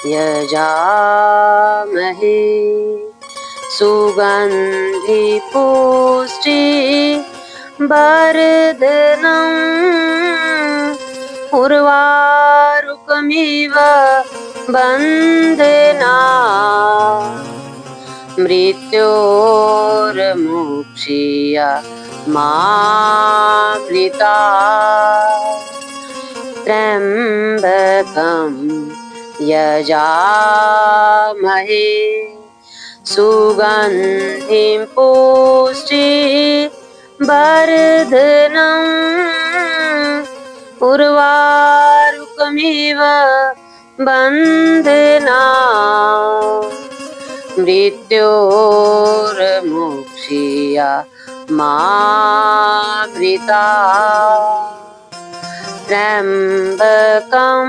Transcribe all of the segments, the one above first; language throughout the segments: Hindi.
यजामहे सुगन्धि पुष्टि वर्धनम् उर्वारुकमिव बन्धना मृत्योर्मुक्षीय मामृता त्र्यम्बकं यजामहे सुगन्धिं पुष्टिवर्धनम् उर्वारुकमिव बन्धना मृत्योर्मुक्षीय मामृता त्र्यम्बकं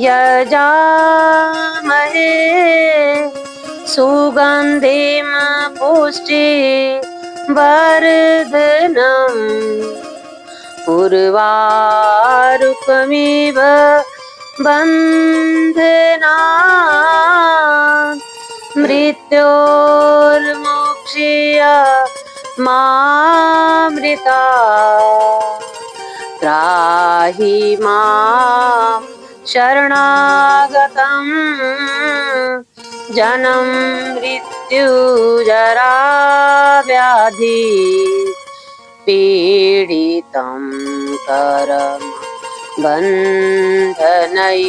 यजामहे सुगन्धिं पुष्टिवर्धनम् उर्वारुकमिव बन्धना मृत्योर्मुक्षीय मामृता त्राहि मां शरणागतं जन्म मृत्यु जरा व्याधि पीडितं कर्म बन्धनै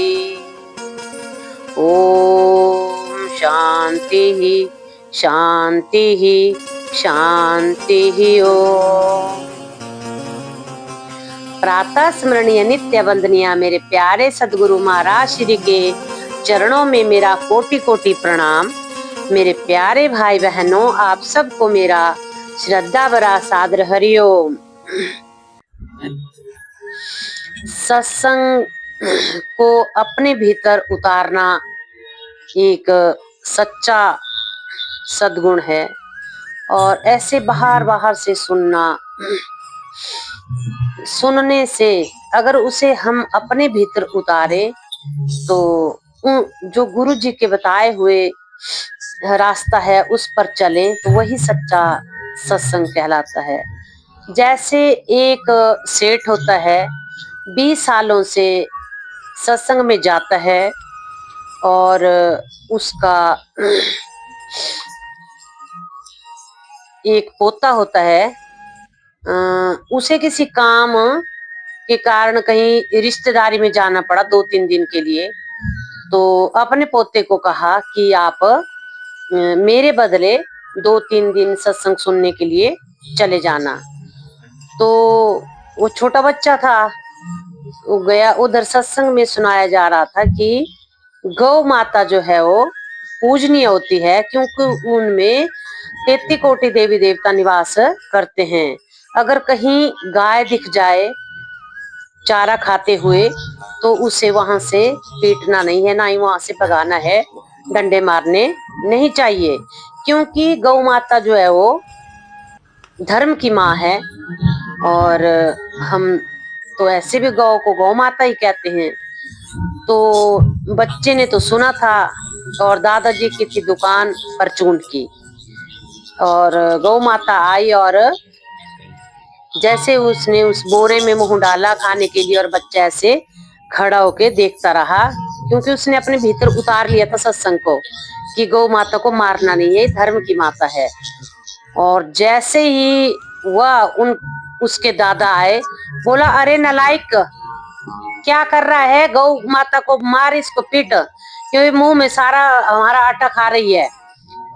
ॐ शान्तिः शान्तिः शान्तिः ओम। प्रातः स्मरणीय नित्य वंदनीय मेरे प्यारे सदगुरु महाराज श्री के चरणों में मेरा कोटि कोटि प्रणाम। मेरे प्यारे भाई बहनों, आप सबको मेरा श्रद्धा भरा सादर हरिओम। सत्संग को अपने भीतर उतारना एक सच्चा सद्गुण है और ऐसे बाहर बाहर से सुनने से अगर उसे हम अपने भीतर उतारे तो जो गुरु जी के बताए हुए रास्ता है उस पर चले तो वही सच्चा सत्संग कहलाता है। जैसे एक सेठ होता है, 20 सालों से सत्संग में जाता है और उसका एक पोता होता है, उसे किसी काम के कारण कहीं रिश्तेदारी में जाना पड़ा 2-3 दिन के लिए। तो अपने पोते को कहा कि आप मेरे बदले 2-3 दिन सत्संग सुनने के लिए चले जाना। तो वो छोटा बच्चा था, वो गया। उधर सत्संग में सुनाया जा रहा था कि गौ माता जो है वो पूजनीय होती है, क्योंकि उनमें 33 कोटि देवी देवता निवास करते हैं। अगर कहीं गाय दिख जाए चारा खाते हुए तो उसे वहां से पीटना नहीं है, ना ही वहां से भगाना है, डंडे मारने नहीं चाहिए, क्योंकि गौ माता जो है वो धर्म की माँ है। और हम तो ऐसे भी गौ को गौ माता ही कहते हैं। तो बच्चे ने तो सुना था और दादाजी की थी दुकान परचून की, और गौ माता आई और जैसे उसने उस बोरे में मुंह डाला खाने के लिए और बच्चा ऐसे खड़ा होके देखता रहा, क्योंकि उसने अपने भीतर उतार लिया था सत्संग को कि गौ माता को मारना नहीं है, धर्म की माता है। और जैसे ही वह उसके दादा आए, बोला अरे नालायक, क्या कर रहा है, गौ माता को मार, इसको पीट, क्योंकि मुंह में सारा हमारा आटा खा रही है।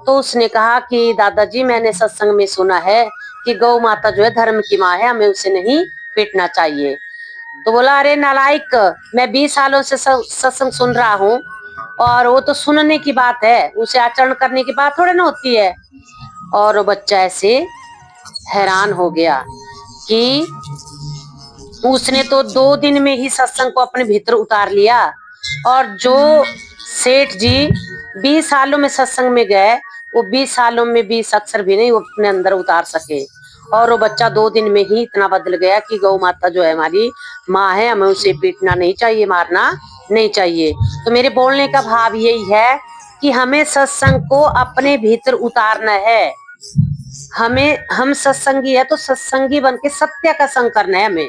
तो उसने कहा कि दादाजी मैंने सत्संग में सुना है कि गौ माता जो है धर्म की माँ है, हमें उसे नहीं पीटना चाहिए। तो बोला अरे नालायक, मैं 20 सालों से सत्संग सुन रहा हूँ, और वो तो सुनने की बात है, उसे आचरण करने की बात थोड़ी ना होती है। और वो बच्चा ऐसे हैरान हो गया कि उसने तो 2 दिन में ही सत्संग को अपने भीतर उतार लिया, और जो सेठ जी 20 सालों में सत्संग में गए, वो 20 सालों में 20 अक्षर भी नहीं वो अपने अंदर उतार सके। और वो बच्चा 2 दिन में ही इतना बदल गया कि गौ माता जो है हमारी माँ है, हमें उसे पीटना नहीं चाहिए, मारना नहीं चाहिए। तो मेरे बोलने का भाव यही है कि हमें सत्संग को अपने भीतर उतारना है। हम सत्संगी है तो सत्संगी बन के सत्य का संग करना है हमें,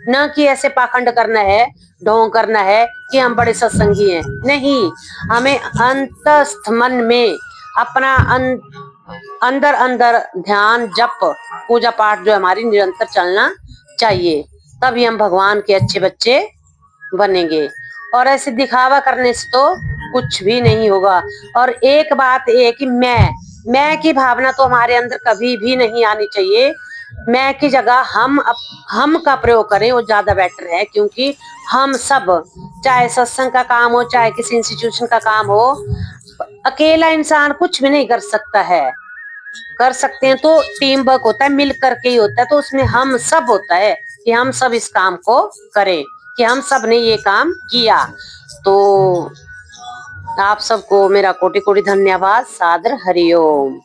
न कि ऐसे पाखंड करना है, ढोंग करना है कि हम बड़े सत्संगी हैं। नहीं, हमें अंतस्थ मन में अपना अंदर अंदर ध्यान जप पूजा पाठ जो हमारी निरंतर चलना चाहिए, तभी हम भगवान के अच्छे बच्चे बनेंगे। और ऐसे दिखावा करने से तो कुछ भी नहीं होगा। और एक बात ये कि मैं की भावना तो हमारे अंदर कभी भी नहीं आनी चाहिए। मैं की जगह हम का प्रयोग करें, वो ज्यादा बेटर है। क्योंकि हम सब, चाहे सत्संग का काम हो, चाहे किसी इंस्टीट्यूशन का काम हो, अकेला इंसान कुछ भी नहीं कर सकता है। कर सकते हैं तो टीम वर्क होता है, मिल करके ही होता है। तो उसमें हम सब होता है कि हम सब इस काम को करें, कि हम सब ने ये काम किया। तो आप सबको मेरा कोटि कोटि धन्यवाद। सादर हरिओम।